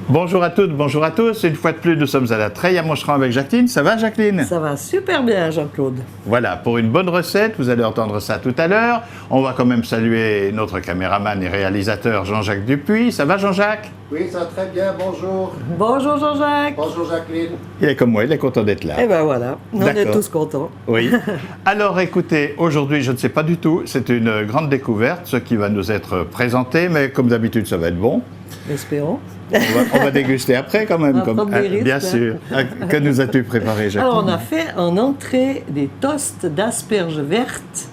Bonjour à toutes, bonjour à tous. Une fois de plus, nous sommes à la Treille à Moncheron avec Jacqueline. Ça va, Jacqueline? Ça va super bien, Jean-Claude. Voilà, pour une bonne recette, vous allez entendre ça tout à l'heure. On va quand même saluer notre caméraman et réalisateur Jean-Jacques Dupuis. Ça va, Jean-Jacques? Oui, ça va très bien, bonjour. Bonjour Jean-Jacques. Bonjour Jacqueline. Il est comme moi, il est content d'être là. Eh ben voilà, on est D'accord. tous contents. Oui. Alors écoutez, aujourd'hui, je ne sais pas du tout, c'est une grande découverte, ce qui va nous être présenté, mais comme d'habitude, ça va être bon. Espérons. On va déguster après quand même. On va prendre des risques, bien hein. sûr. Que nous as-tu préparé, Jacqueline? Alors on a fait en entrée des toasts d'asperges vertes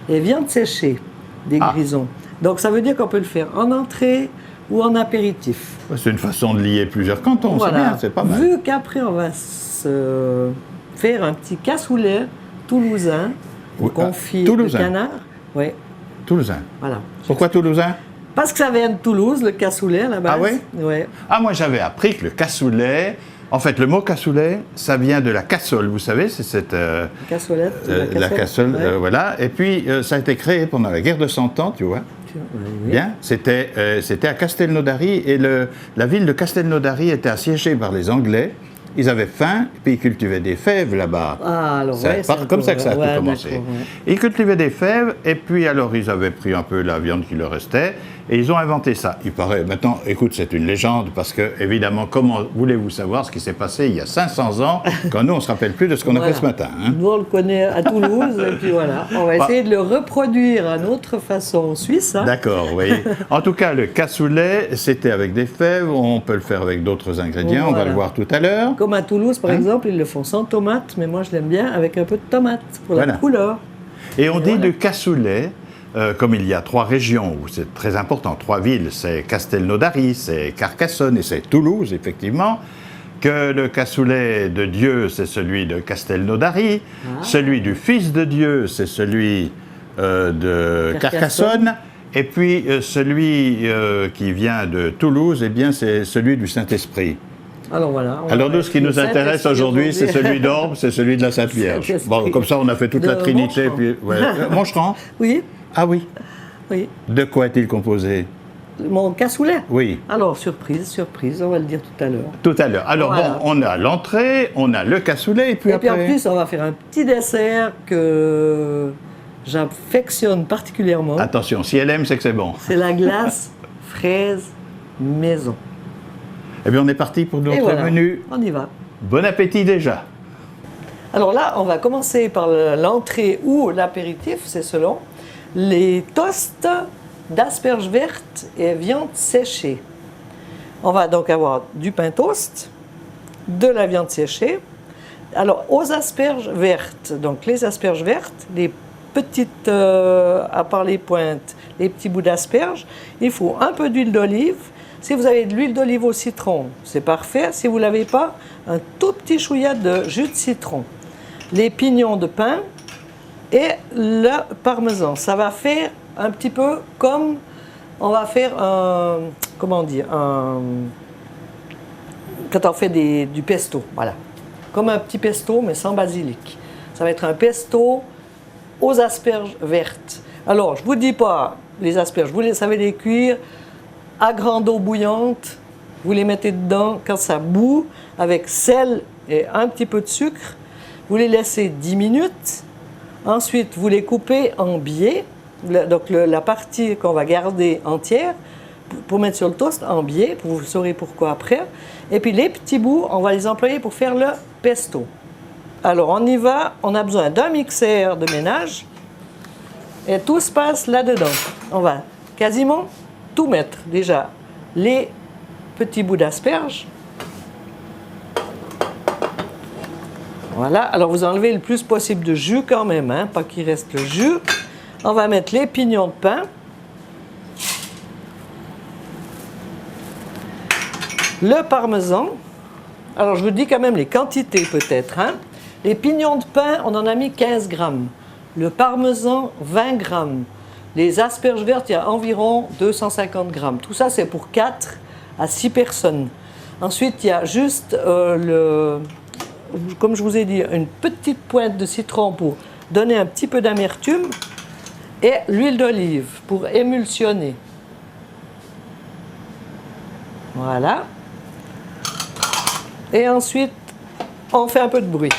et viande séchée, des grisons. Donc ça veut dire qu'on peut le faire en entrée ou en apéritif. C'est une façon de lier plusieurs cantons, c'est bien, c'est pas mal. Vu qu'après on va se faire un petit cassoulet toulousain, Oui, confit toulousain. de canard. Oui, Toulousain. voilà. Pourquoi toulousain? Parce que ça vient de Toulouse, le cassoulet à la base. Ah oui? Ouais. Ah, moi j'avais appris que le cassoulet, en fait le mot cassoulet, ça vient de la cassole, vous savez, c'est cette... Cassolette. la cassole, ouais. voilà. Et puis ça a été créé pendant la guerre de 100 ans, tu vois. Oui. Bien, c'était à Castelnaudary et la ville de Castelnaudary était assiégée par les Anglais. Ils avaient faim, puis ils cultivaient des fèves là-bas. Ah, alors C'est ouais, comme ça que ça a ouais, tout commencé. d'accord, ouais. Ils cultivaient des fèves, et puis alors ils avaient pris un peu la viande qui leur restait, et ils ont inventé ça. Il paraît, maintenant, écoute, c'est une légende, parce que, évidemment, comment voulez-vous savoir ce qui s'est passé il y a 500 ans, quand nous, on ne se rappelle plus de ce qu'on a fait ce matin, hein? Nous, on le connaît à Toulouse, et puis voilà. On va essayer de le reproduire à notre façon en Suisse. Hein. D'accord, oui. En tout cas, le cassoulet, c'était avec des fèves, on peut le faire avec d'autres ingrédients, on va Voilà. le voir tout à l'heure. Comme à Toulouse, par Hein? exemple, ils le font sans tomate, mais moi, je l'aime bien avec un peu de tomate pour Voilà. la couleur. Et on dit voilà. de cassoulet, comme il y a 3 régions où c'est très important, 3 villes, c'est Castelnaudary, c'est Carcassonne et c'est Toulouse, effectivement, que le cassoulet de Dieu, c'est celui de Castelnaudary, celui du Fils de Dieu, c'est celui de Carcassonne, et puis celui qui vient de Toulouse, eh bien, c'est celui du Saint-Esprit. Alors voilà. Alors nous, ce qui nous intéresse aujourd'hui, c'est celui d'Orbe, c'est celui de la Sainte Vierge. Saint-Esprit. Bon, comme ça, on a fait toute la De Trinité. Moncheron. Puis, ouais. Moncheron? Oui, Ah oui. oui. De quoi est-il composé? Mon cassoulet. Oui, Alors, surprise, on va le dire tout à l'heure. tout à l'heure. Alors Voilà. bon, on a l'entrée, on a le cassoulet, et puis Et puis après... en plus, on va faire un petit dessert que j'affectionne particulièrement. Attention, si elle aime, c'est que c'est bon. C'est la glace fraise maison. Eh bien, on est parti pour Et notre voilà, menu. on y va. Bon appétit déjà. Alors là, on va commencer par l'entrée ou l'apéritif, c'est selon. Les toasts d'asperges vertes et viande séchée. On va donc avoir du pain toast, de la viande séchée. Alors, aux asperges vertes, donc les asperges vertes, les petites, à part les pointes, les petits bouts d'asperges, il faut un peu d'huile d'olive. Si vous avez de l'huile d'olive au citron, c'est parfait. Si vous ne l'avez pas, un tout petit chouïa de jus de citron. Les pignons de pain et le parmesan. Ça va faire un petit peu comme on va faire un... Comment dire quand on fait du pesto, voilà. Comme un petit pesto, mais sans basilic. Ça va être un pesto aux asperges vertes. Alors, je ne vous dis pas les asperges, vous savez les cuire à grande eau bouillante, vous les mettez dedans quand ça bout, avec sel et un petit peu de sucre. Vous les laissez 10 minutes. Ensuite, vous les coupez en biais. Donc, la partie qu'on va garder entière, pour mettre sur le toast, en biais. Vous saurez pourquoi après. Et puis, les petits bouts, on va les employer pour faire le pesto. Alors, on y va. On a besoin d'un mixeur de ménage. Et tout se passe là-dedans. On va quasiment tout mettre. Déjà, les petits bouts d'asperges. Voilà. Alors, vous enlevez le plus possible de jus quand même, hein, pas qu'il reste le jus. On va mettre les pignons de pain. Le parmesan. Alors, je vous dis quand même les quantités peut-être. Hein. Les pignons de pain, on en a mis 15 grammes. Le parmesan, 20 grammes. Les asperges vertes, il y a environ 250 grammes. Tout ça, c'est pour 4 à 6 personnes. Ensuite, il y a juste, comme je vous ai dit, une petite pointe de citron pour donner un petit peu d'amertume et l'huile d'olive pour émulsionner. Voilà. Et ensuite, on fait un peu de bruit.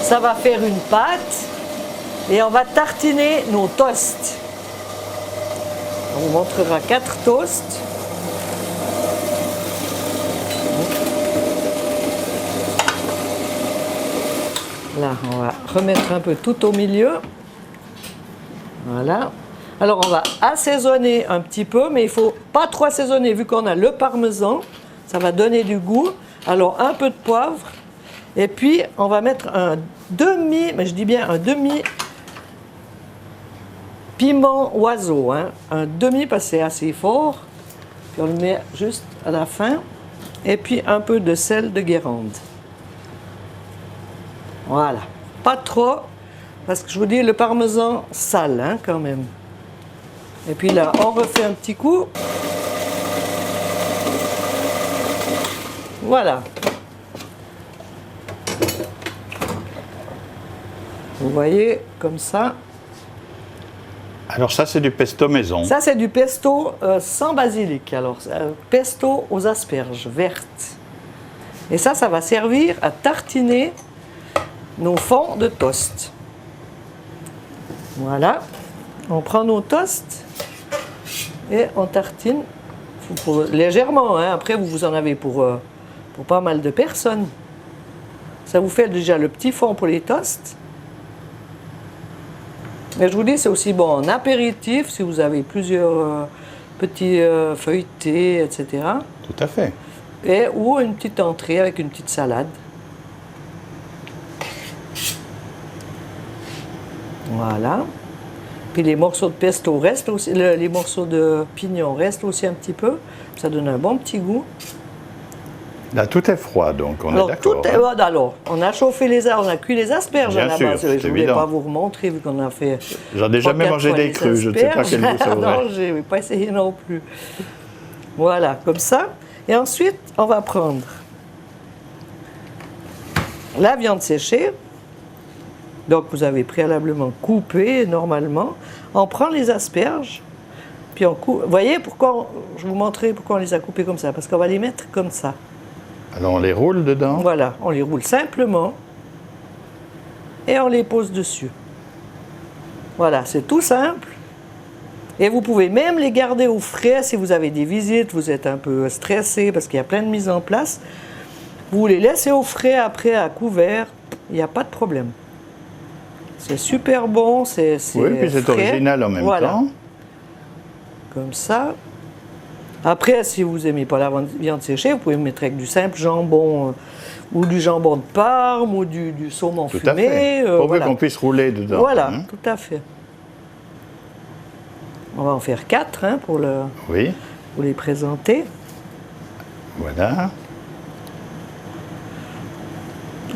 Ça va faire une pâte et on va tartiner nos toasts. On vous montrera 4 toasts. Là, on va remettre un peu tout au milieu. Voilà. Alors, on va assaisonner un petit peu, mais il ne faut pas trop assaisonner vu qu'on a le parmesan. Ça va donner du goût. Alors, un peu de poivre. Et puis, on va mettre un demi, mais je dis bien un demi piment oiseau. Hein. Un demi parce que c'est assez fort. Puis on le met juste à la fin. Et puis, un peu de sel de Guérande. Voilà. Pas trop, parce que je vous dis, le parmesan sale, hein, quand même. Et puis là, on refait un petit coup. Voilà. Vous voyez, comme ça. Alors ça, c'est du pesto maison. Ça, c'est du pesto sans basilic. Alors, pesto aux asperges vertes. Et ça va servir à tartiner nos fonds de toast. Voilà. On prend nos toasts et on tartine légèrement. Hein. Après, vous en avez pour pas mal de personnes. Ça vous fait déjà le petit fond pour les toasts. Mais je vous dis, c'est aussi bon en apéritif, si vous avez plusieurs petits feuilletés, etc. Tout à fait. Ou une petite entrée avec une petite salade. Voilà. Puis les morceaux de pesto restent aussi, les morceaux de pignon restent aussi un petit peu. Ça donne un bon petit goût. Là, tout est froid, donc on Alors, est d'accord. alors, on a chauffé on a cuit les asperges Bien à la sûr, base. Je c'est ne voulais évident. pas vous remontrer vu qu'on a fait. J'en ai jamais 3-4 mangé fois des les crus, je ne sais pas quel goût ça aurait. Non, je n'ai pas essayé non plus. Voilà, comme ça. Et ensuite, on va prendre la viande séchée. Donc, vous avez préalablement coupé normalement. On prend les asperges, puis on coupe. Vous voyez pourquoi je vous montrerai pourquoi on les a coupées comme ça. Parce qu'on va les mettre comme ça. Alors on les roule dedans. Voilà, on les roule simplement et on les pose dessus. Voilà, c'est tout simple. Et vous pouvez même les garder au frais si vous avez des visites, vous êtes un peu stressé parce qu'il y a plein de mises en place. Vous les laissez au frais après à couvert, il n'y a pas de problème. C'est super bon, c'est oui, puis c'est frais. original en même temps. Comme ça. Après, si vous n'aimez pas la viande séchée, vous pouvez mettre avec du simple jambon ou du jambon de Parme ou du saumon Tout fumé. à fait. Pourvu qu'on puisse rouler dedans. Voilà, hein. tout à fait. On va en faire 4 hein, pour les présenter. Voilà.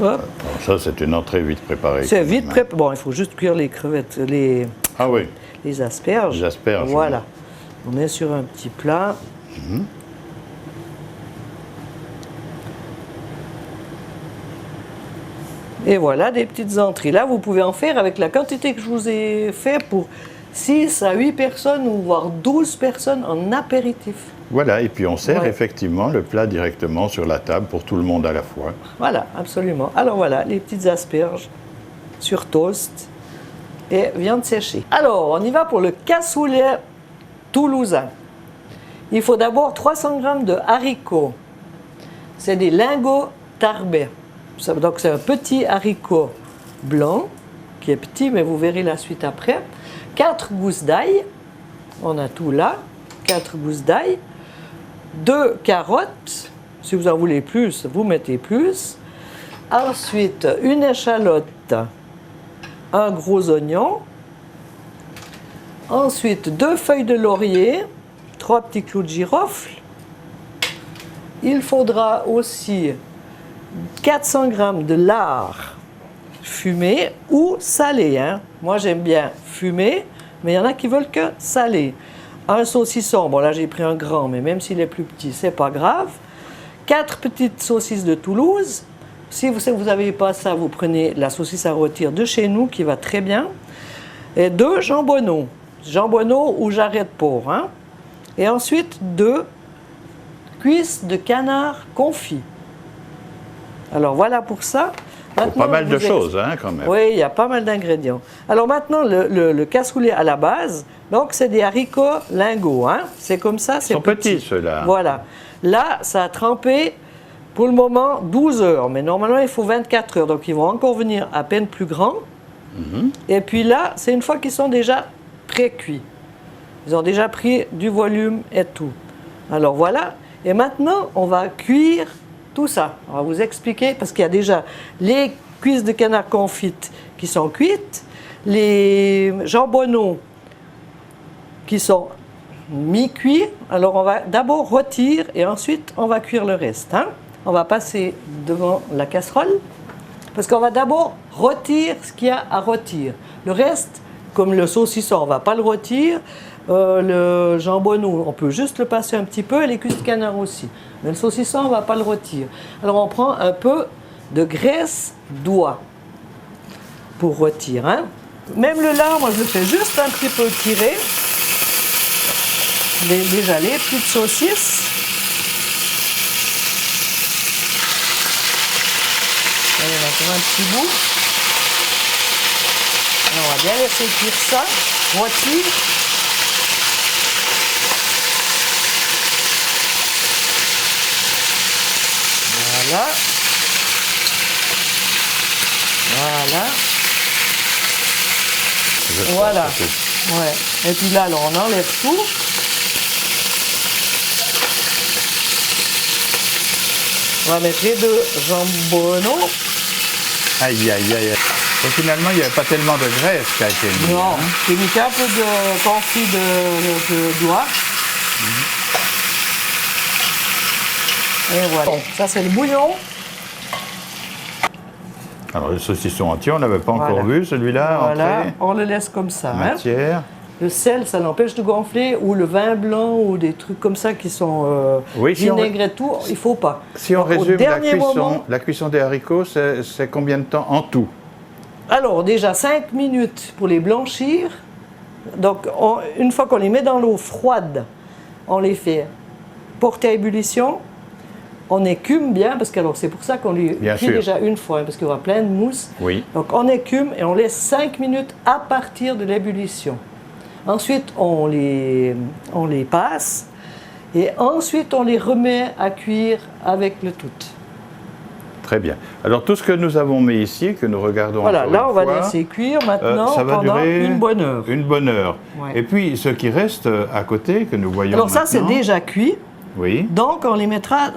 Hop. Bon, ça, c'est une entrée vite préparée. C'est quand vite même, hein. préparé. Bon, il faut juste cuire les crevettes, les Ah oui, asperges. les asperges. Voilà. On met sur un petit plat. Et voilà des petites entrées. Là, vous pouvez en faire avec la quantité que je vous ai fait pour 6 à 8 personnes ou voire 12 personnes en apéritif. Voilà, et puis on sert Ouais. effectivement le plat directement sur la table pour tout le monde à la fois. Voilà, absolument. Alors voilà, les petites asperges sur toast et viande séchée. Alors, on y va pour le cassoulet toulousain. Il faut d'abord 300 g de haricots. C'est des lingots tarbais. Donc c'est un petit haricot blanc, qui est petit, mais vous verrez la suite après. 4 gousses d'ail, on a tout là, 4 gousses d'ail. 2 carottes, si vous en voulez plus, vous mettez plus. Ensuite, une échalote, un gros oignon. Ensuite, 2 feuilles de laurier, 3 petits clous de girofle. Il faudra aussi 400 g de lard fumé ou salé. Hein. Moi, j'aime bien fumé, mais il y en a qui veulent que salé. Un saucisson, bon là j'ai pris un grand, mais même s'il est plus petit, c'est pas grave. 4 petites saucisses de Toulouse. Si vous n'avez pas ça, vous prenez la saucisse à rôtir de chez nous qui va très bien. Et 2 jambonneaux. Jambonneaux ou jarret de porc. Hein. Et ensuite 2 cuisses de canard confit. Alors voilà pour ça. Pas mal de choses, hein, quand même. Oui, il y a pas mal d'ingrédients. Alors maintenant, le cassoulet à la base, donc c'est des haricots lingots. Hein. C'est comme ça, c'est petit. Ils sont petits, ceux-là. Voilà. Là, ça a trempé pour le moment 12 heures, mais normalement il faut 24 heures, donc ils vont encore venir à peine plus grands. Et puis là, c'est une fois qu'ils sont déjà pré-cuits. Ils ont déjà pris du volume et tout. Alors voilà. Et maintenant, on va cuire tout ça. On va vous expliquer, parce qu'il y a déjà les cuisses de canard confites qui sont cuites, les jambonneaux qui sont mi-cuits. Alors on va d'abord rôtir et ensuite on va cuire le reste. Hein. On va passer devant la casserole, parce qu'on va d'abord rôtir ce qu'il y a à rôtir. Le reste, comme le saucisson, on ne va pas le rôtir. Le jambonneau, on peut juste le passer un petit peu, et les cuisses de canard aussi. Mais le saucisson, on ne va pas le rôtir. Alors on prend un peu de graisse d'oie pour rôtir. Hein. Même le lard, moi je le fais juste un petit peu tirer. Déjà les petites saucisses. Allez, on va faire un petit bout. Alors, on va bien laisser cuire ça, rôtir. Voilà. Voilà. Voilà. Ouais. Et puis là, alors, on enlève tout. On va mettre les 2 jambonneaux. Aïe, aïe, aïe. Et finalement, il n'y avait pas tellement de graisse qui a été mise. Non, hein. j'ai mis un peu de confit de doigt. Et voilà. Bon, ça, c'est le bouillon. Alors, le saucisson entier, on n'avait pas encore vu celui-là. Voilà, entrée, on le laisse comme ça. matière. Hein. Le sel, ça l'empêche de gonfler, ou le vin blanc, ou des trucs comme ça qui sont vinaigrés et tout, il ne faut pas. Si on Donc, résume moment, la cuisson des haricots, c'est combien de temps en tout? Alors, déjà 5 minutes pour les blanchir. Donc, une fois qu'on les met dans l'eau froide, on les fait porter à ébullition. On écume bien, parce que c'est pour ça qu'on les cuit déjà une fois, hein, parce qu'il y aura plein de mousse. Oui. Donc, on écume et on laisse 5 minutes à partir de l'ébullition. Ensuite, on les passe et ensuite on les remet à cuire avec le tout. Très bien. Alors tout ce que nous avons mis ici, que nous regardons voilà, encore là on va fois, laisser cuire maintenant ça va pendant durer une bonne heure. Une bonne heure. Ouais. Et puis ce qui reste à côté, que nous voyons alors maintenant... ça c'est déjà cuit. Oui. Donc on les mettra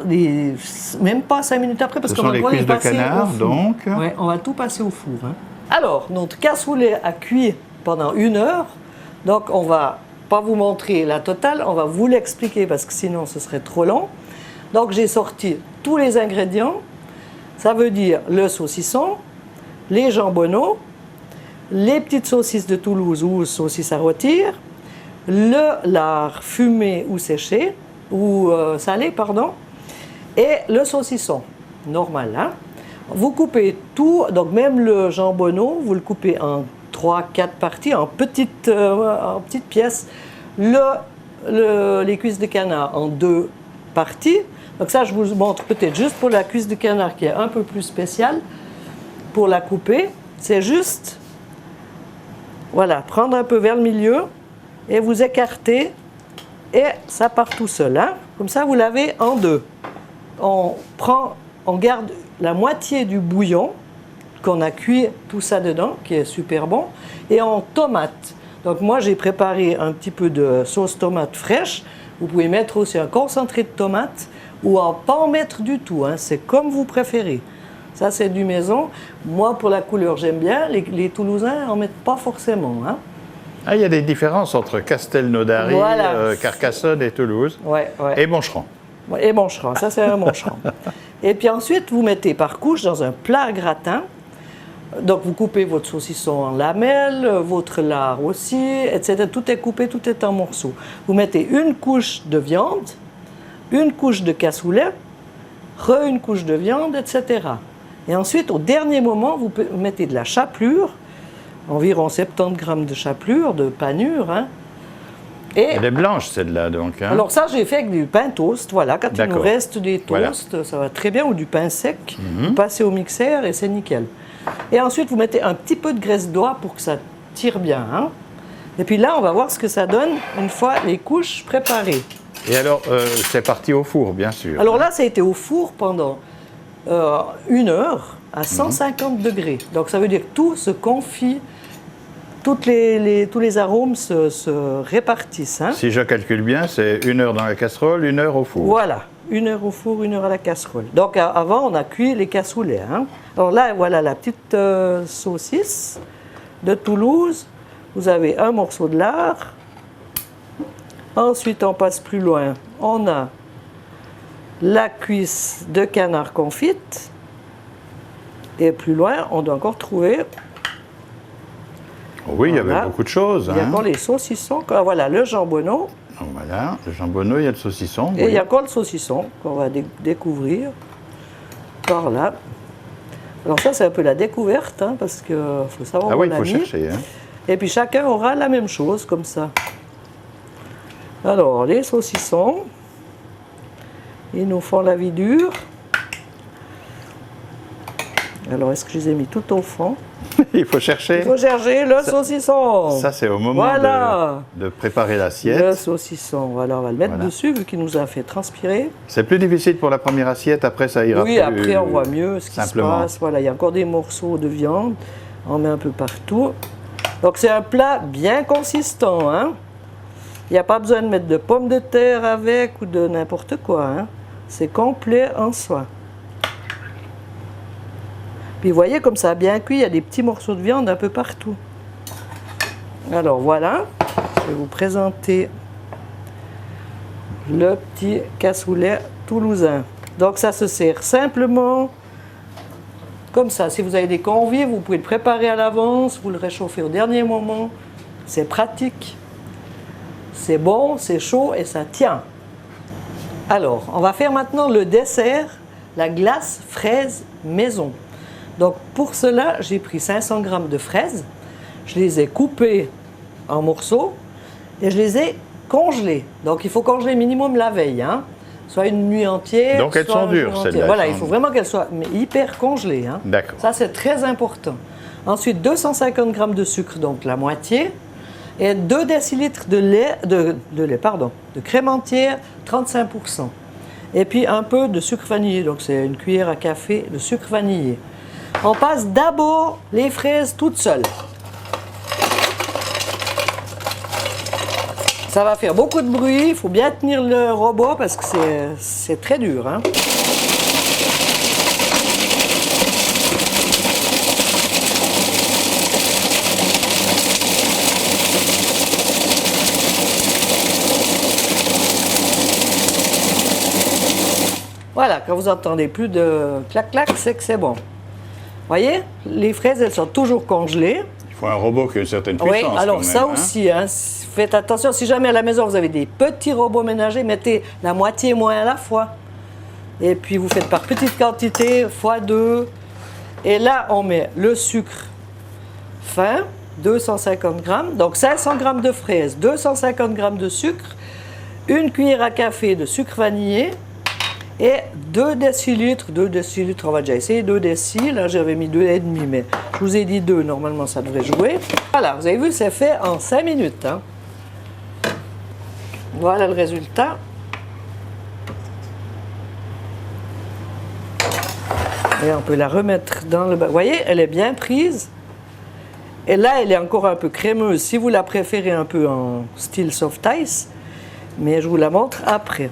même pas 5 minutes après, parce Ce qu'on sont va les les cuisses de passer canard, au four. donc. Ouais, on va tout passer au four. Hein. Alors, notre cassoulet a cuit pendant 1 heure. Donc on va pas vous montrer la totale, on va vous l'expliquer parce que sinon ce serait trop long. Donc j'ai sorti tous les ingrédients. Ça veut dire le saucisson, les jambonneaux, les petites saucisses de Toulouse ou saucisses à rôtir, le lard fumé ou séché, ou salé, pardon, et le saucisson, normal. Hein? Vous coupez tout, donc même le jambonneau, vous le coupez en 3-4 parties, en petites pièces. Les cuisses de canard en 2 parties. Donc ça, je vous montre peut-être juste pour la cuisse de canard qui est un peu plus spéciale. Pour la couper, c'est juste, voilà, prendre un peu vers le milieu et vous écarter et ça part tout seul. Hein? Comme ça, vous l'avez en 2. On garde la moitié du bouillon qu'on a cuit tout ça dedans, qui est super bon, et on tomate. Donc moi, j'ai préparé un petit peu de sauce tomate fraîche. Vous pouvez mettre aussi un concentré de tomate ou pas en mettre du tout. Hein. C'est comme vous préférez. Ça, c'est du maison. Moi, pour la couleur, j'aime bien. Les Toulousains n'en mettent pas forcément. Hein. Ah, il y a des différences entre Castelnaudary, voilà. Carcassonne et Toulouse. Ouais. Et Moncheron. Et Moncheron, ça c'est un Moncheron. Et puis ensuite, vous mettez par couche dans un plat à gratin Donc vous coupez votre saucisson en lamelles, votre lard aussi, etc. Tout est coupé, tout est en morceaux. Vous mettez une couche de viande, une couche de cassoulet, une couche de viande, etc. Et ensuite, au dernier moment, vous mettez de la chapelure, environ 70 grammes de chapelure, de panure. Hein. Elle est blanche, celle-là, donc. Hein? Alors ça, j'ai fait avec du pain toast, voilà. Quand il nous D'accord. reste des toasts, Voilà. ça va très bien, ou du pain sec. Vous passez au mixeur et c'est nickel. Et ensuite, vous mettez un petit peu de graisse d'oie pour que ça tire bien. Hein. Et puis là, on va voir ce que ça donne une fois les couches préparées. Et alors, c'est parti au four, bien sûr. Alors là, ça a été au four pendant 1 heure à 150 degrés. Donc ça veut dire que tout se confie, tous les arômes se répartissent. Hein. Si je calcule bien, c'est 1 heure dans la casserole, 1 heure au four. Voilà, 1 heure au four, 1 heure à la casserole. Donc avant, on a cuit les cassoulets. Hein. Alors là, voilà la petite saucisse de Toulouse. Vous avez un morceau de lard. Ensuite, on passe plus loin. On a la cuisse de canard confite. Et plus loin, on doit encore trouver... Oui, il y avait Voilà. beaucoup de choses. Il y a Hein. encore les saucissons. Voilà, le jambonneau. Voilà, le jambonneau, il y a le saucisson. Et oui. il y a encore le saucisson qu'on va découvrir par là. Alors ça, c'est un peu la découverte, hein, parce qu'il faut savoir Ah où oui, on il a faut mis. chercher. Hein. Et puis chacun aura la même chose, comme ça. Alors, les saucissons, ils nous font la vie dure. Alors, est-ce que je les ai mis tout au fond? Il faut chercher. Il faut chercher le saucisson. Ça, c'est au moment Voilà. de préparer Le l'assiette. saucisson, voilà, on va le mettre Voilà. dessus, vu qu'il nous a fait transpirer. C'est plus difficile pour la première assiette, après ça ira Oui, plus après on voit mieux ce qui simplement. se passe. Voilà, il y a encore des morceaux de viande. On met un peu partout. Donc c'est un plat bien consistant. Hein? Il n'y a pas besoin de mettre de pommes de terre avec ou de n'importe quoi. Hein? C'est complet en soi. Puis vous voyez comme ça a bien cuit, il y a des petits morceaux de viande un peu partout. Alors voilà, je vais vous présenter le petit cassoulet toulousain. Donc ça se sert simplement comme ça. Si vous avez des convives, vous pouvez le préparer à l'avance, vous le réchauffez au dernier moment. C'est pratique, c'est bon, c'est chaud et ça tient. Alors, on va faire maintenant le dessert, la glace fraise maison. Donc pour cela, j'ai pris 500 g de fraises, je les ai coupées en morceaux et je les ai congelées. Donc il faut congeler minimum la veille, hein. Soit une nuit entière. Donc elles soit sont un jour dures, entier. celles-là, Voilà, elles il sont- faut vraiment qu'elles soient hyper congelées. Hein. D'accord. Ça c'est très important. Ensuite 250 g de sucre, donc la moitié, et 2 décilitres de lait, de crème entière, 35%. Et puis un peu de sucre vanillé, donc c'est une cuillère à café de sucre vanillé. On passe d'abord les fraises toutes seules. Ça va faire beaucoup de bruit, il faut bien tenir le robot parce que c'est très dur. Hein. Voilà, quand vous entendez plus de clac-clac, c'est que c'est bon. Voyez, les fraises, elles sont toujours congelées. Il faut un robot qui a une certaine Oui, puissance. alors quand même, ça hein. aussi, hein, faites attention. Si jamais à la maison vous avez des petits robots ménagers, mettez la moitié moins à la fois. Et puis vous faites par petite quantité, fois 2. Et là, on met le sucre fin, 250 g. Donc 500 g de fraises, 250 g de sucre, une cuillère à café de sucre vanillé et 2 décilitres, on va déjà essayer 2 décilitres, là j'avais mis 2,5, mais je vous ai dit 2, normalement ça devrait jouer. Voilà, vous avez vu, c'est fait en 5 minutes. Hein. Voilà le résultat. Et on peut la remettre dans le... Vous voyez, elle est bien prise. Et là, elle est encore un peu crémeuse, si vous la préférez un peu en style soft ice. Mais je vous la montre après.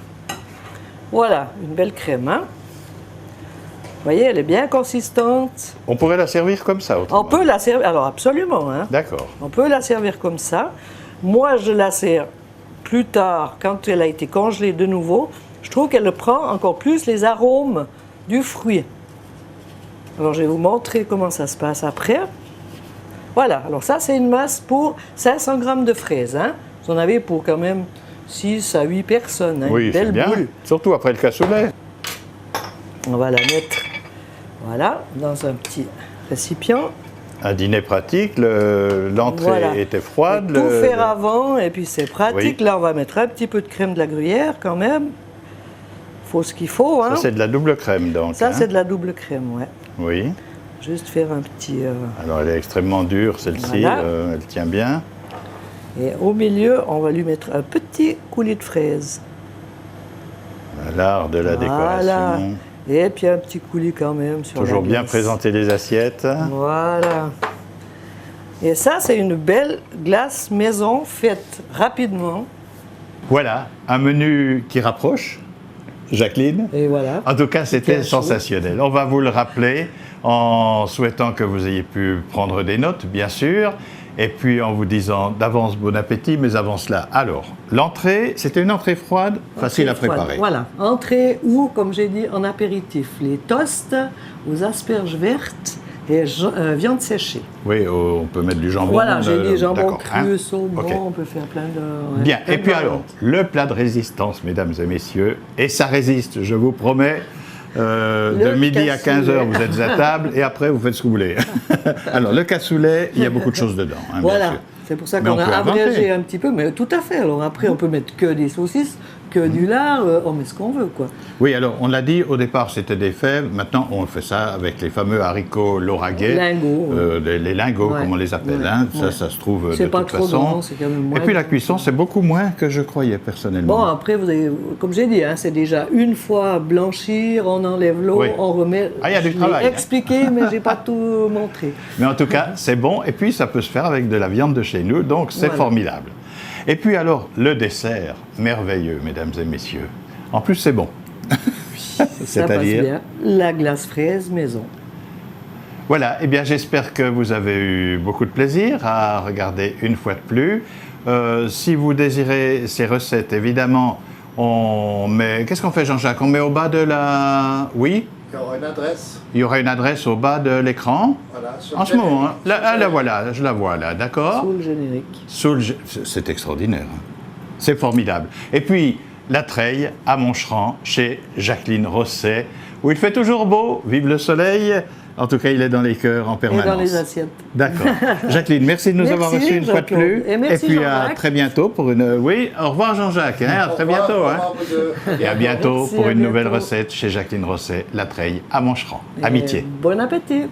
Voilà, une belle crème. Hein? Vous voyez, elle est bien consistante. On pourrait la servir comme ça, autrement. On peut la servir, alors absolument, hein? D'accord. On peut la servir comme ça. Moi, je la sers plus tard, quand elle a été congelée de nouveau. Je trouve qu'elle prend encore plus les arômes du fruit. Alors, je vais vous montrer comment ça se passe après. Voilà, alors ça, c'est une masse pour 500 grammes de fraises. Hein. Vous en avez pour quand même 6 à 8 personnes. Hein, Oui, une c'est belle bien. boule. Surtout après le cassoulet. On va la mettre, voilà, dans un petit récipient. Un dîner pratique, l'entrée Voilà. était froide. Tout faire avant, et puis c'est pratique. Oui. Là, on va mettre un petit peu de crème de la Gruyère quand même. Faut ce qu'il faut. Hein. Ça, c'est de la double crème, donc. Ça, hein. c'est de la double crème, ouais. Oui. Juste faire un petit... Alors, elle est extrêmement dure, celle-ci. Voilà. Elle tient bien. Et au milieu, on va lui mettre un petit coulis de fraises. L'art de la Voilà. décoration. Et puis un petit coulis quand même sur Toujours la bien glace. présenter les assiettes. Voilà. Et ça, c'est une belle glace maison faite rapidement. Voilà, un menu qui rapproche, Jacqueline. Et voilà. En tout cas, c'était Bien chaud. sensationnel. On va vous le rappeler en souhaitant que vous ayez pu prendre des notes, bien sûr, et puis en vous disant d'avance bon appétit, mais avant cela. Alors, l'entrée, c'était une entrée froide, facile à Entrée froide. préparer. Voilà. Entrée ou, comme j'ai dit, en apéritif, les toasts aux asperges vertes et viande séchée. Oui, on peut mettre du jambon. Voilà, j'ai dit jambon d'accord, cru, hein. saumon, Ok. on peut faire plein de... ouais, Bien, plein et de puis variantes. alors, le plat de résistance, mesdames et messieurs, et ça résiste, je vous promets, de midi à cassoulet. 15h, vous êtes à table, et après, vous faites ce que vous voulez. Alors, le cassoulet, il y a beaucoup de choses dedans, hein, bien Voilà, sûr. c'est pour ça Mais qu'on on a peut abrégé inventer. un petit peu, mais tout à fait. Alors après, on peut mettre que des saucisses, que du lard, on met ce qu'on veut, quoi. Oui, alors, on l'a dit, au départ, c'était des fèves, maintenant, on fait ça avec les fameux haricots lauragais. Lingots, les lingots, Ouais. comme on les appelle, Ouais, hein. ouais. Ça se trouve de C'est pas toute trop façon. grand, c'est quand même moins Et puis, la grand. cuisson, c'est beaucoup moins que je croyais, personnellement. Bon, après, vous avez, comme j'ai dit, hein, c'est déjà une fois blanchir, on enlève l'eau, Oui. on remet. Ah, il y a du Je l'ai travail, hein. expliqué, mais j'ai pas tout montré. Mais en tout cas, c'est bon. Et puis, ça peut se faire avec de la viande de chez nous. Donc, c'est Voilà. formidable. Et puis, alors, le dessert, merveilleux, mesdames et messieurs. En plus, c'est bon. Ça passe C'est-à-dire, bien. La glace fraise maison. voilà. Eh bien, j'espère que vous avez eu beaucoup de plaisir à regarder une fois de plus. Si vous désirez ces recettes, évidemment, on met... Qu'est-ce qu'on fait, Jean-Jacques? On met au bas de la... Oui? Il y aura une adresse. Il y aura une adresse au bas de l'écran. Voilà, sur En le ce moment, hein. générique. Là, ah, la voilà, je la vois là, d'accord? Sous le générique. C'est extraordinaire. hein. C'est formidable. Et puis, la treille à Moncheran, chez Jacqueline Rosset, où il fait toujours beau, vive le soleil. En tout cas, il est dans les cœurs en Et permanence. dans les assiettes. D'accord. Jacqueline, merci de nous Merci, avoir reçus une fois de Jean-Claude. plus. Et merci, puis à Jean-Jacques. très bientôt pour une... Oui, au revoir Jean-Jacques. hein, à Au très revoir, bientôt. au hein. revoir, vous deux. Et à bientôt Merci, pour à une nouvelle bientôt. recette chez Jacqueline Rosset, la treille à Moncheran. Et Amitié. Bon appétit.